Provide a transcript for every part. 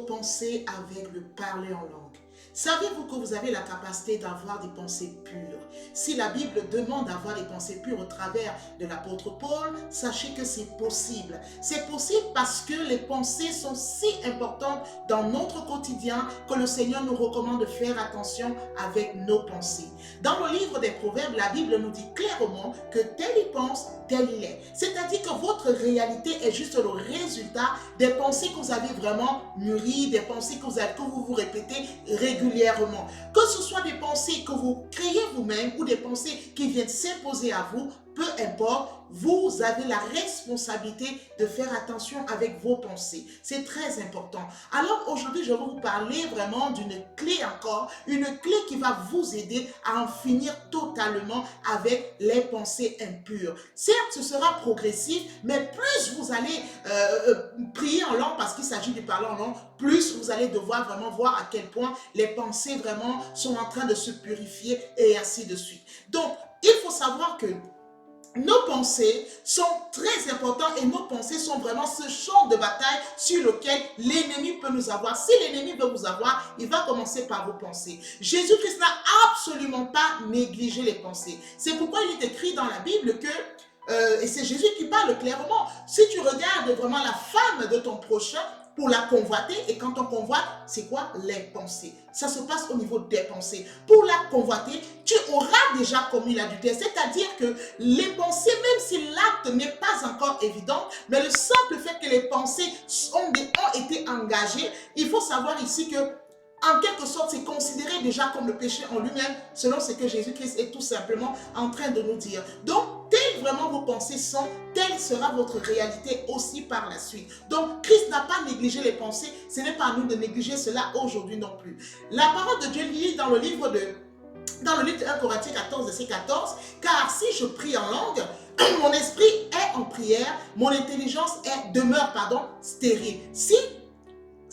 vos pensées avec le parler en langue. Savez-vous que vous avez la capacité d'avoir des pensées pures? Si la Bible demande d'avoir des pensées pures au travers de l'apôtre Paul, sachez que c'est possible. C'est possible parce que les pensées sont si importantes dans notre quotidien que le Seigneur nous recommande de faire attention avec nos pensées. Dans le livre des Proverbes, la Bible nous dit clairement que tel il pense, tel il est. C'est-à-dire que votre réalité est juste le résultat des pensées que vous avez vraiment mûries, des pensées que vous vous répétez régulièrement. Que ce soit des pensées que vous créez vous-même ou des pensées qui viennent s'imposer à vous, peu importe, vous avez la responsabilité de faire attention avec vos pensées. C'est très important. Alors aujourd'hui, je vais vous parler vraiment d'une clé encore, une clé qui va vous aider à en finir totalement avec les pensées impures. Certes, ce sera progressif, mais plus vous allez prier en langue, parce qu'il s'agit de parler en langue, plus vous allez devoir vraiment voir à quel point les pensées vraiment sont en train de se purifier et ainsi de suite. Donc, il faut savoir que nos pensées sont très importantes et nos pensées sont vraiment ce champ de bataille sur lequel l'ennemi peut nous avoir. Si l'ennemi veut vous avoir, il va commencer par vos pensées. Jésus-Christ n'a absolument pas négligé les pensées. C'est pourquoi il est écrit dans la Bible que, et c'est Jésus qui parle clairement, si tu regardes vraiment la femme de ton prochain, pour la convoiter, et quand on convoite, c'est quoi? Les pensées. Ça se passe au niveau des pensées. Pour la convoiter, tu auras déjà commis l'adultère, c'est-à-dire que les pensées, même si l'acte n'est pas encore évident, mais le simple fait que les pensées ont été engagées, il faut savoir ici que en quelque sorte, c'est considéré déjà comme le péché en lui-même, selon ce que Jésus-Christ est tout simplement en train de nous dire. Donc, telles vraiment vos pensées sont, telle sera votre réalité aussi par la suite. Donc, Christ n'a pas négligé les pensées, ce n'est pas à nous de négliger cela aujourd'hui non plus. La parole de Dieu lit dans le livre de 1 Corinthiens 14, verset 14, « Car si je prie en langue, mon esprit est en prière, mon intelligence demeure stérile. »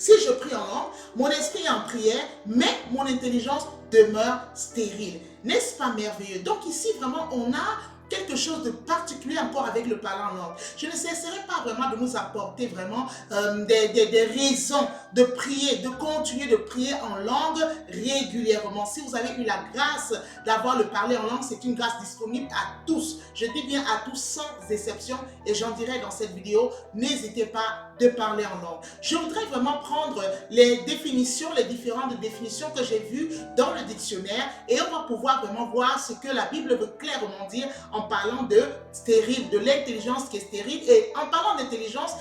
Si je prie en langue, mon esprit est en prière, mais mon intelligence demeure stérile. N'est-ce pas merveilleux? Donc ici, vraiment, on a quelque chose de particulier encore avec le parler en langue. Je ne cesserai pas vraiment de nous apporter vraiment des raisons de prier, de continuer de prier en langue régulièrement. Si vous avez eu la grâce d'avoir le parler en langue, c'est une grâce disponible à tous. Je dis bien à tous sans exception et j'en dirai dans cette vidéo, n'hésitez pas de parler en langue. Je voudrais vraiment prendre les définitions, les différentes définitions que j'ai vues dans le dictionnaire et on va pouvoir vraiment voir ce que la Bible veut clairement dire en parlant de stérile, de l'intelligence qui est stérile. Et en parlant d'intelligence,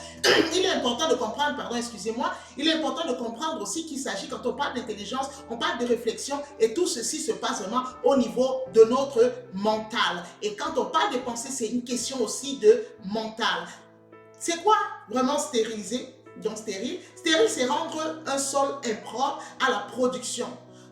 il est important de comprendre, il est important de comprendre aussi qu'il s'agit, quand on parle d'intelligence, on parle de réflexion et tout ceci se passe vraiment au niveau de notre mental. Et quand on parle de pensée, c'est une question aussi de mental. C'est quoi vraiment stériliser? Donc stérile, c'est rendre un sol impropre à la production.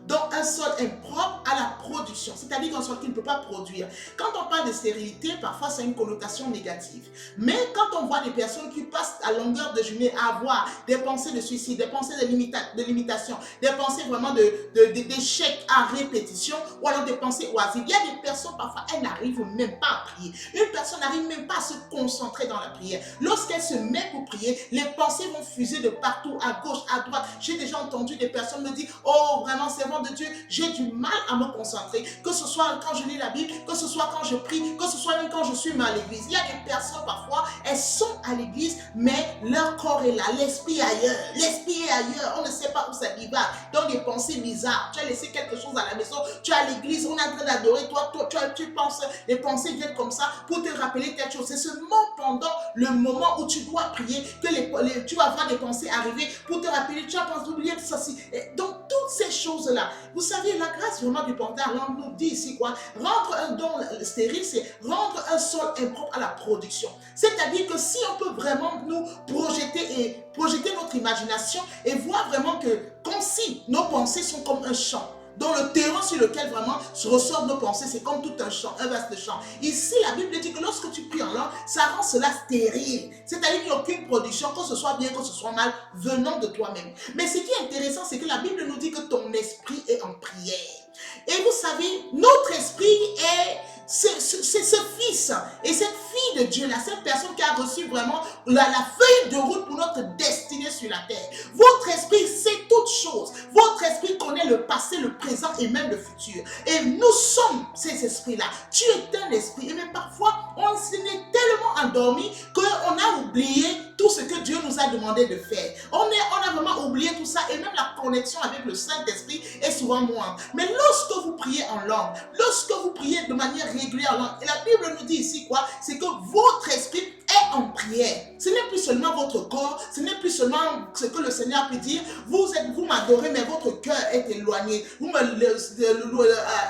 Donc un sol impropre à la production, c'est-à-dire un sol qui ne peut pas produire. Quand on parle de stérilité, parfois ça a une connotation négative. Mais quand on voit des personnes qui passent à longueur de journée à avoir des pensées de suicide, des pensées de limitation, des pensées vraiment d'échec à répétition, ou alors des pensées oisives, il y a des personnes, parfois, elles n'arrivent même pas à prier. Une personne n'arrive même pas à se concentrer dans la prière. Lorsqu'elle se met pour prier, les pensées vont fuser de partout, à gauche, à droite. J'ai déjà entendu des personnes me dire, oh, vraiment, c'est bon de Dieu, j'ai du mal à me concentrer, que ce soit quand je lis la Bible, que ce soit quand je prie, que ce soit même quand je suis à l'église. Il y a des personnes parfois, elles sont à l'église, mais leur corps est là, l'esprit ailleurs, on ne sait pas où ça divague, donc des pensées bizarres. Tu as laissé quelque chose à la maison, tu es à l'église, on est en train d'adorer, toi tu penses, les pensées viennent comme ça pour te rappeler quelque chose. C'est seulement pendant le moment où tu dois prier que tu vas voir des pensées arriver pour te rappeler, tu as pensé oublier ceci. Donc toutes ces choses-là, vous savez, la grâce vraiment du porteur nous dit ici quoi? Rendre un don stérile, c'est rendre un sol impropre à la production. C'est-à-dire que si on peut vraiment nous projeter notre imagination et voir vraiment que comme si nos pensées sont comme un champ, dans le terrain sur lequel vraiment se ressortent nos pensées, c'est comme tout un champ, un vaste champ. Ici, la Bible dit que lorsque tu pries en langue, ça rend cela stérile. C'est-à-dire qu'il n'y a aucune production, que ce soit bien, que ce soit mal, venant de toi-même. Mais ce qui est intéressant, c'est que la Bible nous dit que ton esprit est en prière. Et vous savez, notre esprit est c'est ce fils et cette fille de Dieu là, cette personne qui a reçu vraiment la feuille de route pour notre destinée sur la terre. Votre esprit sait toutes choses. Votre esprit connaît le passé, le présent et même le futur. Et nous sommes ces esprits-là. Tu es un esprit. Mais parfois, on s'en est tellement endormi qu'on a oublié tout ce que Dieu nous a demandé de faire. On a vraiment oublié tout ça et même la connexion avec le Saint-Esprit est souvent moindre. Mais lorsque vous priez en langue, lorsque vous priez de manière régulière en langue, et la Bible nous dit ici quoi? C'est que votre esprit est en prière. Ce n'est plus seulement votre corps, ce n'est plus seulement ce que le Seigneur peut dire. Vous m'adorez, mais votre cœur est éloigné. Vous me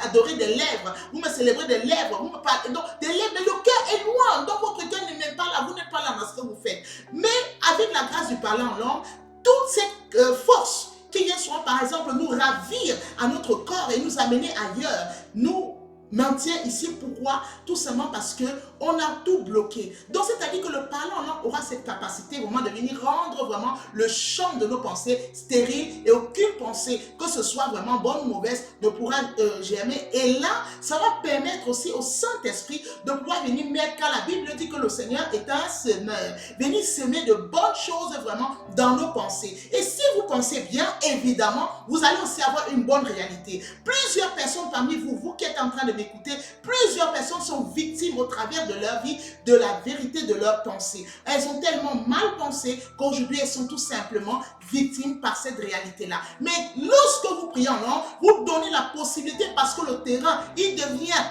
adorez des lèvres, vous me célébrez des lèvres, vous me parlez donc des lèvres, mais le cœur est loin. Donc votre cœur n'est même pas là, vous n'êtes pas là dans ce que vous faites. Mais avec la grâce du parler en langue, toute cette force qui vient souvent, par exemple, nous ravir à notre corps et nous amener ailleurs, nous maintient ici. Pourquoi? Tout simplement parce qu'on a tout bloqué. Donc, c'est-à-dire que le parler en langue aura cette capacité vraiment de venir rendre vraiment le champ de nos pensées stérile et aucune pensée, que ce soit vraiment bonne ou mauvaise, ne pourra germer. Et là, ça va permettre aussi au Saint-Esprit de pouvoir venir mettre, car la Bible dit que le Seigneur est un semeur, venir semer de bonnes choses vraiment dans nos pensées. Et si vous pensez bien, évidemment, vous allez aussi avoir une bonne réalité. Plusieurs personnes parmi vous, vous qui êtes en train de m'écouter, plusieurs personnes sont victimes au travers de leur vie de la vérité de leurs pensées. Elles ont tellement mal pensé qu'aujourd'hui elles sont tout simplement victimes par cette réalité-là. Mais lorsque vous priez en langue, vous donnez la possibilité, parce que le terrain, il devient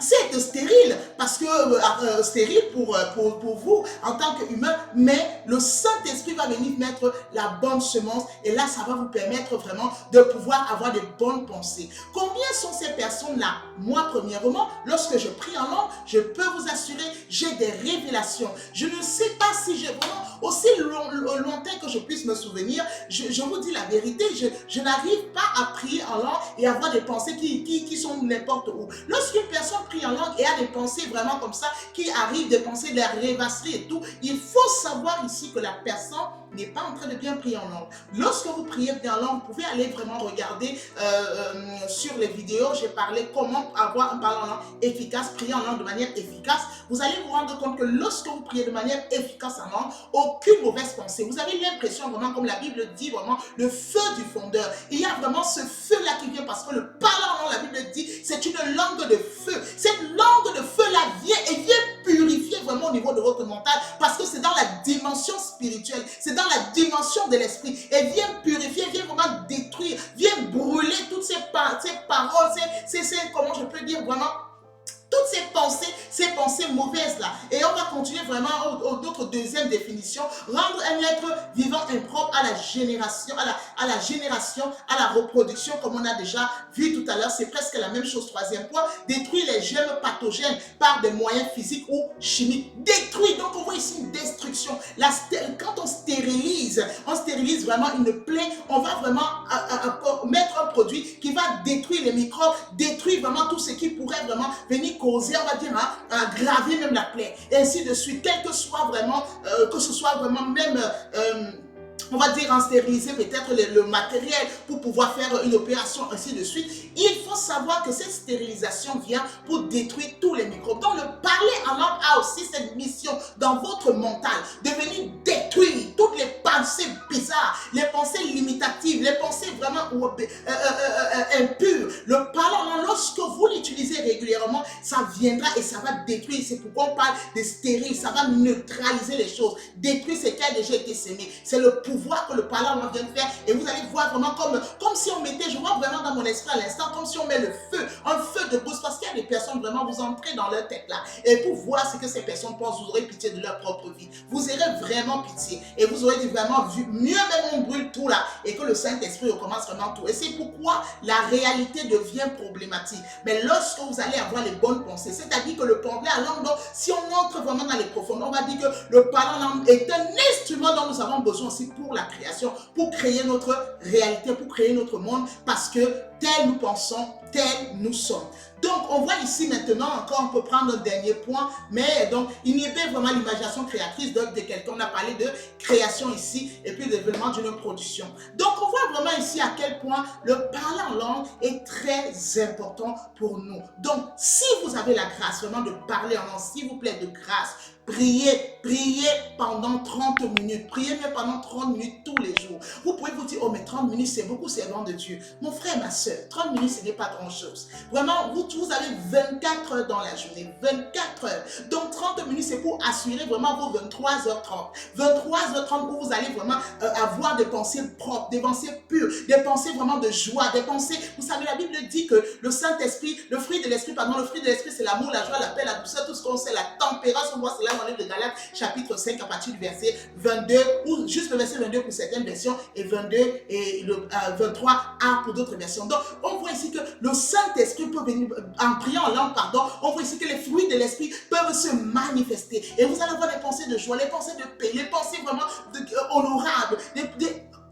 c'est stérile, parce que stérile pour vous en tant qu'humain, mais le Saint-Esprit va venir mettre la bonne semence et là ça va vous permettre vraiment de pouvoir avoir de bonnes pensées. Combien sont ces personnes-là? Moi premièrement, lorsque je prie en langue, je peux vous assurer, j'ai des révélations. Je ne sais pas si j'ai vraiment aussi lointain que je puisse me souvenir, je vous dis la vérité, je n'arrive pas à prier en langue et avoir des pensées qui sont n'importe où. Lorsqu'une personne prie en langue et a des pensées vraiment comme ça, qui arrivent, des pensées, des rêvasseries et tout, il faut savoir ici que la personne n'est pas en train de bien prier en langue. Lorsque vous priez bien en langue, vous pouvez aller vraiment regarder sur les vidéos, j'ai parlé comment avoir un parler en langue efficace, prier en langue de manière efficace. Vous allez vous rendre compte que lorsque vous priez de manière efficace en langue, aucune mauvaise pensée. Vous avez l'impression vraiment, comme la Bible dit, vraiment le feu du fondeur. Il y a vraiment ce feu-là qui vient parce que le parler en langue, la Bible dit, c'est une langue de feu. Cette langue de feu-là vient et vient purifier vraiment au niveau de votre mental, parce que c'est dans la dimension spirituelle, c'est dans la dimension de l'esprit. Et vient purifier, vient vraiment détruire, vient brûler toutes ces paroles, comment je peux dire vraiment, toutes ces pensées mauvaises là. Et on va continuer vraiment notre deuxième définition. Rendre un être vivant impropre à la génération, à la reproduction, comme on a déjà vu tout à l'heure. C'est presque la même chose. Troisième point, détruire les germes pathogènes par des moyens physiques ou chimiques. Détruire, donc on voit ici une destruction. Quand on stérilise vraiment une plaie, on va vraiment mettre un produit qui va détruire les microbes, détruire vraiment tout ce qui pourrait vraiment venir causer, on va dire, aggraver même la plaie, et ainsi de suite, quel que soit vraiment, que ce soit vraiment même, on va dire, en stériliser peut-être le matériel pour pouvoir faire une opération, ainsi de suite. Il faut savoir que cette stérilisation vient pour détruire tous les microbes. Donc le parler en langue a aussi cette mission dans votre mental, de venir détruire toutes les pensées bizarres, les pensées limitatives, les pensées vraiment impures. Le parler en langue, lorsque vous l'utilisez régulièrement, ça viendra et ça va détruire. C'est pourquoi on parle de stérile, ça va neutraliser les choses, détruire ce qui a déjà été sémé. C'est le pouvoir que le parler en langue vient de faire, et vous allez voir vraiment comme si on mettait, je vois vraiment dans mon esprit à l'instant, comme si on met le feu, un feu de brousse, parce qu'il y a des personnes vraiment, vous entrez dans leur tête là, et pour voir ce que ces personnes pensent, vous aurez pitié de leur propre vie, vous aurez vraiment pitié, et vous aurez vraiment vu, mieux même on brûle tout là, et que le Saint-Esprit recommence vraiment tout, et c'est pourquoi la réalité devient problématique. Mais lorsque vous allez avoir les bonnes pensées, c'est-à-dire que le parler en langue, donc, si on entre vraiment dans les profondeurs, on va dire que le parler en langue est un instrument dont nous avons besoin aussi pour la création, pour créer notre réalité, pour créer notre monde, parce que tel nous pensons, tel nous sommes. Donc, on voit ici maintenant, encore, on peut prendre un dernier point, mais donc, inhiber vraiment l'imagination créatrice de quelqu'un. On a parlé de création ici, et puis développement d'une production. Donc, on voit vraiment ici à quel point le parler en langue est très important pour nous. Donc, si vous avez la grâce vraiment de parler en langue, s'il vous plaît, de grâce, priez pendant 30 minutes. Priez même pendant 30 minutes tous les jours. Vous pouvez vous dire, oh mais 30 minutes c'est beaucoup, c'est loin de Dieu. Mon frère, ma soeur, 30 minutes ce n'est pas grand chose. Vraiment, vous avez 24 heures dans la journée. 24 heures. Donc 30 minutes c'est pour assurer vraiment vos 23h30. 23h30 où vous allez vraiment avoir des pensées propres, des pensées pures, des pensées vraiment de joie, des pensées, vous savez la Bible dit que le Saint-Esprit, le fruit de l'Esprit c'est l'amour, la joie, la paix, la douceur, tout ce qu'on sait, la tempérance, on voit cela dans le livre de Galates, chapitre 5, à partir du verset 22, ou juste le verset 22 pour certaines versions, et 22 et le 23A pour d'autres versions. Donc, on voit ici que le Saint-Esprit peut venir, en priant en langue, pardon, on voit ici que les fruits de l'Esprit peuvent se manifester. Et vous allez avoir des pensées de joie, les pensées de paix, les pensées vraiment honorables,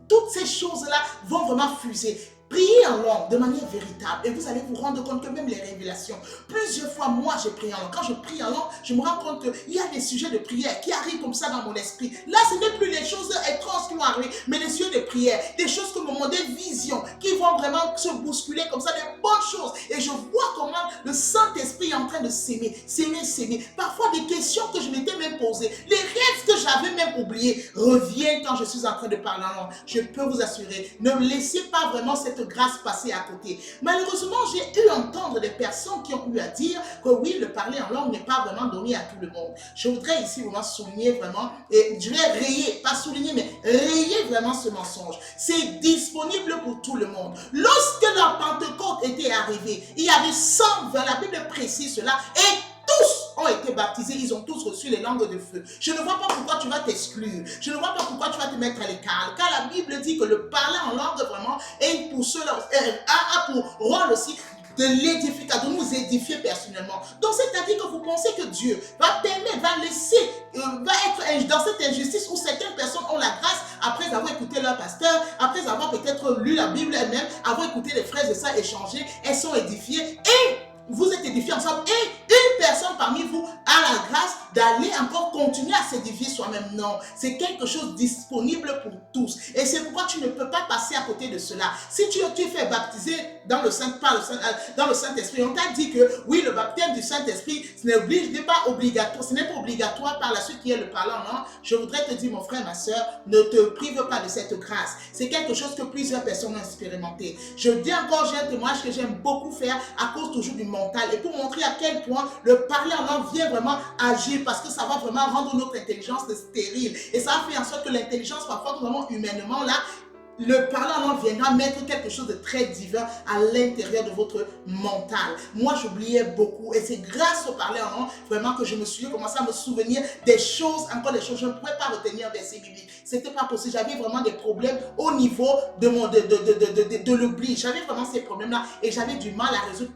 toutes ces choses-là vont vraiment fuser. Priez en langue de manière véritable et vous allez vous rendre compte que même les révélations, plusieurs fois moi j'ai prié en langue. Quand je prie en langue, je me rends compte qu'il y a des sujets de prière qui arrivent comme ça dans mon esprit. Là, ce n'est plus les choses étranges qui vont arriver, mais des sujets de prière, des choses comme des visions qui vont vraiment se bousculer comme ça, des bonnes choses. Et je vois comment le Saint-Esprit est en train de s'aimer. Parfois des questions que je m'étais même posées, les rêves que j'avais même oubliés reviennent quand je suis en train de parler en langue. Je peux vous assurer, ne laissez pas vraiment cette grâce passer à côté. Malheureusement, j'ai eu à entendre des personnes qui ont eu à dire que oui, le parler en langue n'est pas vraiment donné à tout le monde. Je voudrais ici vraiment souligner vraiment, et je vais rayer, pas souligner, mais rayer vraiment ce mensonge. C'est disponible pour tout le monde. Lorsque la Pentecôte était arrivée, il y avait 120, la Bible précise cela, et tous ont été baptisés, ils ont tous reçu les langues de feu. Je ne vois pas pourquoi tu vas t'exclure. Je ne vois pas pourquoi tu vas te mettre à l'écart. Car la Bible dit que le parler en langue vraiment est pour cela, a pour rôle aussi de l'édification, de nous édifier personnellement. Donc c'est-à-dire que vous pensez que Dieu va permettre, va laisser, va être dans cette injustice où certaines personnes ont la grâce après avoir écouté leur pasteur, après avoir peut-être lu la Bible elle-même, avoir écouté les frères et sœurs échanger, elles sont édifiées et vous êtes édifiés ensemble et une personne parmi vous a la grâce d'aller encore continuer à s'édifier soi-même. Non, c'est quelque chose disponible pour tous. Et c'est pourquoi tu ne peux pas passer à côté de cela. Si tu es fait baptiser dans le Saint-Esprit, on t'a dit que oui, le baptême du Saint-Esprit, ce n'est pas obligatoire. Ce n'est pas obligatoire par la suite qui est le parlant. Non, je voudrais te dire, mon frère, ma soeur, ne te prive pas de cette grâce. C'est quelque chose que plusieurs personnes ont expérimenté. Je dis encore, j'ai un témoignage que j'aime beaucoup faire à cause toujours du mental et pour montrer à quel point le parler en langue vient vraiment agir parce que ça va vraiment rendre notre intelligence stérile et ça fait en sorte que l'intelligence parfois vraiment humainement là, le parler en langue viendra mettre quelque chose de très divin à l'intérieur de votre mental. Moi, j'oubliais beaucoup et c'est grâce au parler en langue vraiment que je me suis commencé à me souvenir des choses, encore des choses. Je ne pouvais pas retenir un verset biblique. C'était pas possible. J'avais vraiment des problèmes au niveau de l'oubli. J'avais vraiment ces problèmes-là et j'avais du mal à résoudre.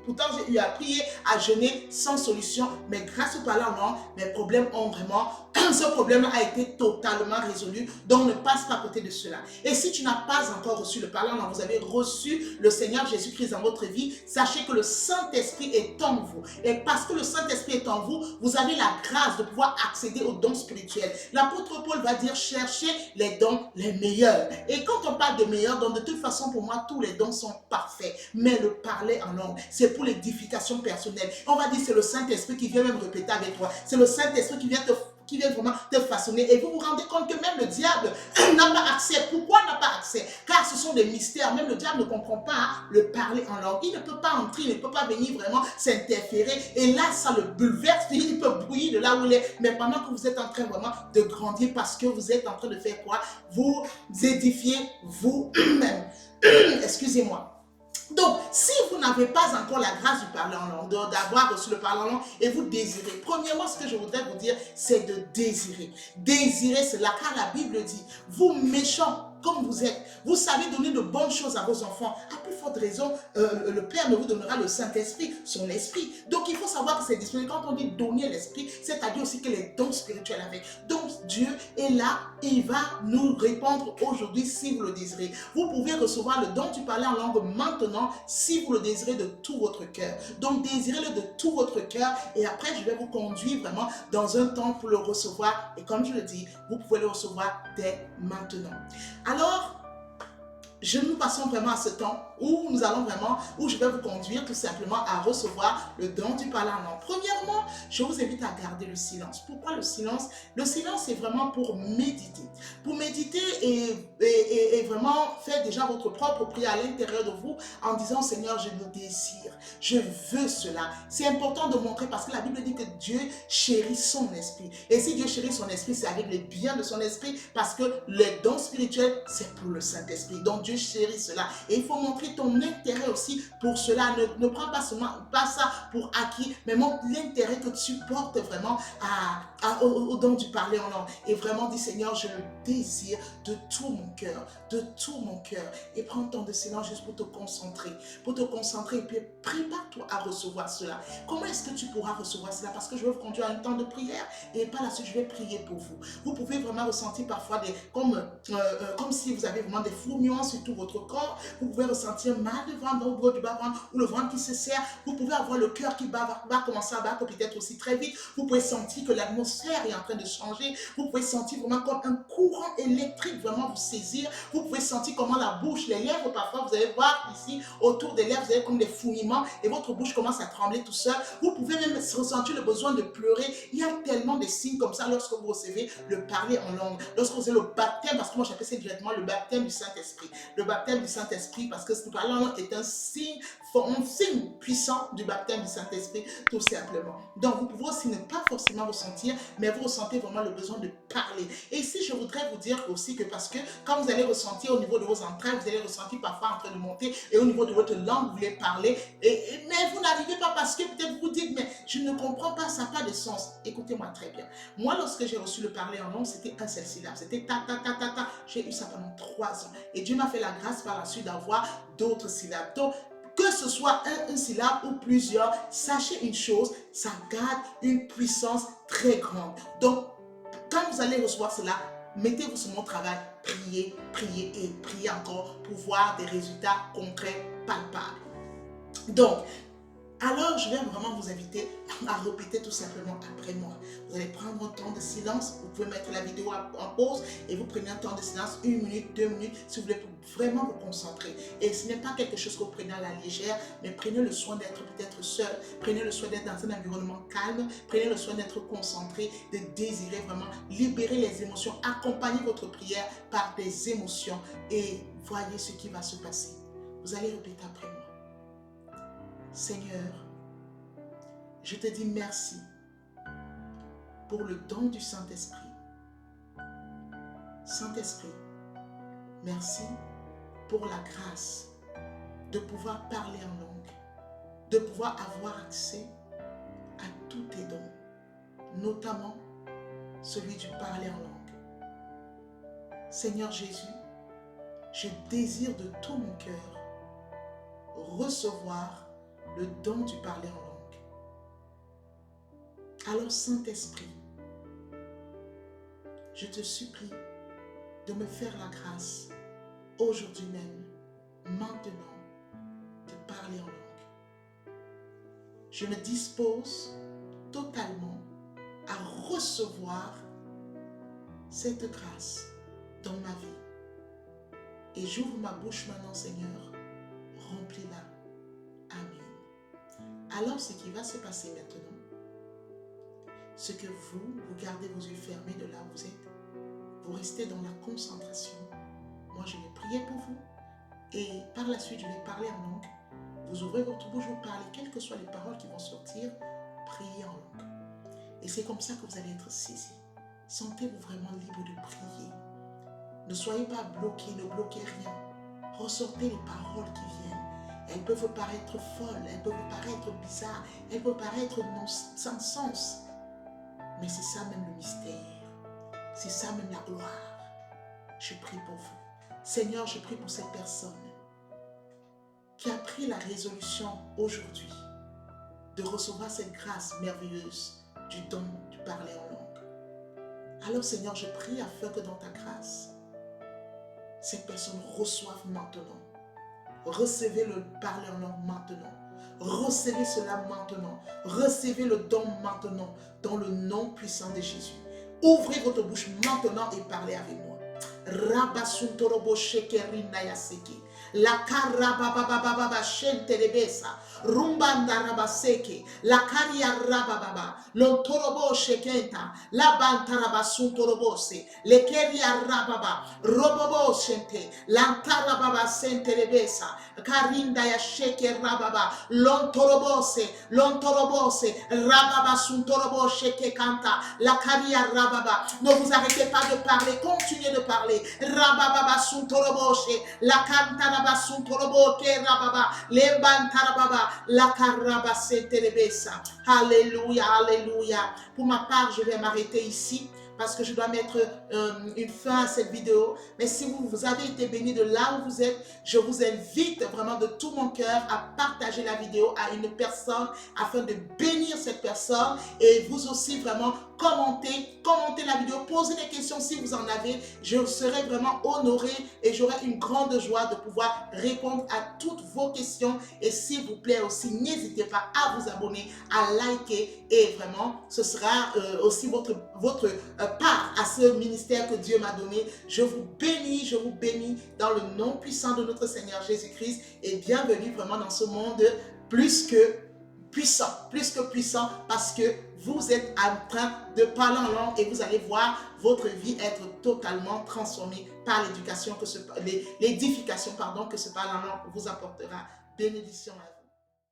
Pourtant, j'ai eu à prier, à jeûner sans solution, mais grâce au parler en langue, mes problèmes ont vraiment, ce problème a été totalement résolu. Donc, ne passe pas à côté de cela. Et si tu n'as pas encore reçu le parler en langue, vous avez reçu le Seigneur Jésus-Christ dans votre vie, sachez que le Saint-Esprit est en vous. Et parce que le Saint-Esprit est en vous, vous avez la grâce de pouvoir accéder aux dons spirituels. L'apôtre Paul va dire, cherchez les dons les meilleurs. Et quand on parle de meilleurs dons, de toute façon, pour moi, tous les dons sont parfaits. Mais le parler en langue, c'est pour l'édification personnelle. On va dire c'est le Saint-Esprit qui vient même répéter avec toi. C'est le Saint-Esprit qui vient vraiment te façonner. Et vous vous rendez compte que même le diable n'a pas accès. Pourquoi n'a pas accès? Car ce sont des mystères. Même le diable ne comprend pas le parler en langue. Il ne peut pas entrer, il ne peut pas venir vraiment s'interférer. Et là, ça le bouleverse. Il peut brouiller de là où il est. Mais pendant que vous êtes en train vraiment de grandir, parce que vous êtes en train de faire quoi? Vous édifiez vous-même. Excusez-moi. Donc, si vous n'avez pas encore la grâce du parler en langue, d'avoir reçu le parler en langue et vous désirez, premièrement, ce que je voudrais vous dire, c'est de désirer. Désirer cela, car la Bible dit, vous méchants comme vous êtes, vous savez donner de bonnes choses à vos enfants. plus forte raison, le Père ne vous donnera le Saint-Esprit, son esprit. Donc il faut savoir que c'est disponible. Quand on dit donner l'esprit, c'est-à-dire aussi que les dons spirituels avec. Donc Dieu est là et il va nous répondre aujourd'hui si vous le désirez. Vous pouvez recevoir le don du parler en langue maintenant si vous le désirez de tout votre cœur. Donc désirez-le de tout votre cœur et après je vais vous conduire vraiment dans un temps pour le recevoir. Et comme je le dis, vous pouvez le recevoir dès maintenant. Alors, nous passons vraiment à ce temps où je vais vous conduire tout simplement à recevoir le don du parler en langue. Premièrement, je vous invite à garder le silence. Pourquoi le silence? Le silence, c'est vraiment pour méditer. Pour méditer et vraiment faire déjà votre propre prière à l'intérieur de vous en disant, Seigneur, je le désire. Je veux cela. C'est important de montrer parce que la Bible dit que Dieu chérit son esprit. Et si Dieu chérit son esprit, c'est avec les biens de son esprit parce que les dons spirituels, c'est pour le Saint-Esprit. Donc Dieu chérit cela. Et il faut montrer ton intérêt aussi pour cela. Ne prends pas ça pour acquis, mais montre l'intérêt que tu portes vraiment au don du parler en langue. Et vraiment dis, Seigneur, je le désire de tout mon cœur, de tout mon cœur. Et prends ton de silence juste pour te concentrer. Et puis prépare-toi à recevoir cela. Comment est-ce que tu pourras recevoir cela? Parce que je vais vous conduire à un temps de prière et par la suite, je vais prier pour vous. Vous pouvez vraiment ressentir parfois comme si vous avez vraiment des fourmillements sur tout votre corps. Vous pouvez ressentir mal de ventre, au niveau du bas-ventre ou le ventre qui se serre. Vous pouvez avoir le cœur qui va commencer à battre peut-être aussi très vite. Vous pouvez sentir que l'atmosphère est en train de changer. Vous pouvez sentir vraiment comme un courant électrique vraiment vous saisir. Vous pouvez sentir comment la bouche, les lèvres, parfois vous allez voir ici, autour des lèvres, vous avez comme des fourmillements et votre bouche commence à trembler tout seul. Vous pouvez même ressentir le besoin de pleurer. Il y a tellement de signes comme ça lorsque vous recevez le parler en langue. Lorsque vous avez le baptême, parce que moi j'appelle ça directement le baptême du Saint-Esprit. Le baptême du Saint-Esprit, parce que ce parler en langue est un signe puissant du baptême du Saint-Esprit, tout simplement. Donc vous pouvez aussi ne pas forcément ressentir, mais vous ressentez vraiment le besoin de parler. Et ici, je voudrais vous dire aussi que parce que quand vous allez ressentir au niveau de vos entrailles, vous allez ressentir parfois en train de monter, et au niveau de votre langue, vous voulez parler, mais vous n'arrivez pas parce que peut-être vous dites, mais je ne comprends pas, ça n'a pas de sens. Écoutez-moi très bien. Moi, lorsque j'ai reçu le parler en langue, c'était un seul syllabe, c'était ta, ta, ta, ta, ta. J'ai eu ça pendant 3 ans. Et Dieu m'a fait la grâce par la suite d'avoir d'autres syllabes. Donc, que ce soit un syllabe ou plusieurs, sachez une chose, ça garde une puissance très grande. Donc, quand vous allez recevoir cela, mettez-vous sur mon travail, priez, priez et priez encore pour voir des résultats concrets, palpables. Donc, alors, je vais vraiment vous inviter à répéter tout simplement après moi. Vous allez prendre un temps de silence. Vous pouvez mettre la vidéo en pause et vous prenez un temps de silence, 1 minute, 2 minutes, si vous voulez vraiment vous concentrer. Et ce n'est pas quelque chose que vous prenez à la légère, mais prenez le soin d'être peut-être seul. Prenez le soin d'être dans un environnement calme. Prenez le soin d'être concentré, de désirer vraiment libérer les émotions. Accompagnez votre prière par des émotions et voyez ce qui va se passer. Vous allez répéter après moi. Seigneur, je te dis merci pour le don du Saint-Esprit. Saint-Esprit, merci pour la grâce de pouvoir parler en langue, de pouvoir avoir accès à tous tes dons, notamment celui du parler en langue. Seigneur Jésus, je désire de tout mon cœur recevoir le don du parler en langue. Alors Saint-Esprit, je te supplie de me faire la grâce aujourd'hui même, maintenant, de parler en langue. Je me dispose totalement à recevoir cette grâce dans ma vie. Et j'ouvre ma bouche maintenant, Seigneur, remplis-la. Amen. Alors, ce qui va se passer maintenant, c'est que vous gardez vos yeux fermés de là où vous êtes. Vous restez dans la concentration. Moi, je vais prier pour vous. Et par la suite, je vais parler en langue. Vous ouvrez votre bouche, vous parlez, quelles que soient les paroles qui vont sortir, priez en langue. Et c'est comme ça que vous allez être saisis. Sentez-vous vraiment libre de prier. Ne soyez pas bloqués, ne bloquez rien. Ressortez les paroles qui viennent. Elles peuvent vous paraître folles, elles peuvent vous paraître bizarres, elles peuvent paraître sans sens. Mais c'est ça même le mystère. C'est ça même la gloire. Je prie pour vous. Seigneur, je prie pour cette personne pris la résolution aujourd'hui de recevoir cette grâce merveilleuse du don du parler en langue. Alors Seigneur, je prie afin que dans ta grâce, ces personnes reçoivent maintenant. Recevez le parler en langue maintenant. Recevez cela maintenant. Recevez le don maintenant dans le nom puissant de Jésus. Ouvrez votre bouche maintenant et parlez avec moi. Rabasuntorobo shekerina yaseki. La karababababa shentelebesa. Rumbanda rabaseke. La karia rabababa. Lontorobo shekenta. La bantarabasuntorobo-se. Le keria rababa. Robobo shente. Lantarababa sentelebesa. Karinda yasheke rababa. Lontorobose. Lontorobose. Rababa suntorobo sheke kanta. La karia rababa. Ne vous arrêtez pas de parler. Continuez de parler. Rababa suntoroboshe. La kanta rabasuntorobo ke rababa. Le bantarababa. La karaba sentelebesa. Alléluia, alléluia. Pour ma part, je vais m'arrêter ici parce que je dois mettre une fin à cette vidéo. Mais si vous avez été béni de là où vous êtes, je vous invite vraiment de tout mon cœur à partager la vidéo à une personne afin de bénir cette personne. Et vous aussi vraiment commentez la vidéo, posez des questions si vous en avez. Je serai vraiment honoré et j'aurai une grande joie de pouvoir répondre à toutes vos questions. Et s'il vous plaît aussi, n'hésitez pas à vous abonner, à liker et vraiment ce sera aussi votre part à ce ministère que Dieu m'a donné. Je vous bénis dans le nom puissant de notre Seigneur Jésus-Christ et bienvenue vraiment dans ce monde plus que puissant parce que vous êtes en train de parler en langue et vous allez voir votre vie être totalement transformée par l'édification que ce parler en langue vous apportera. Bénédiction à vous.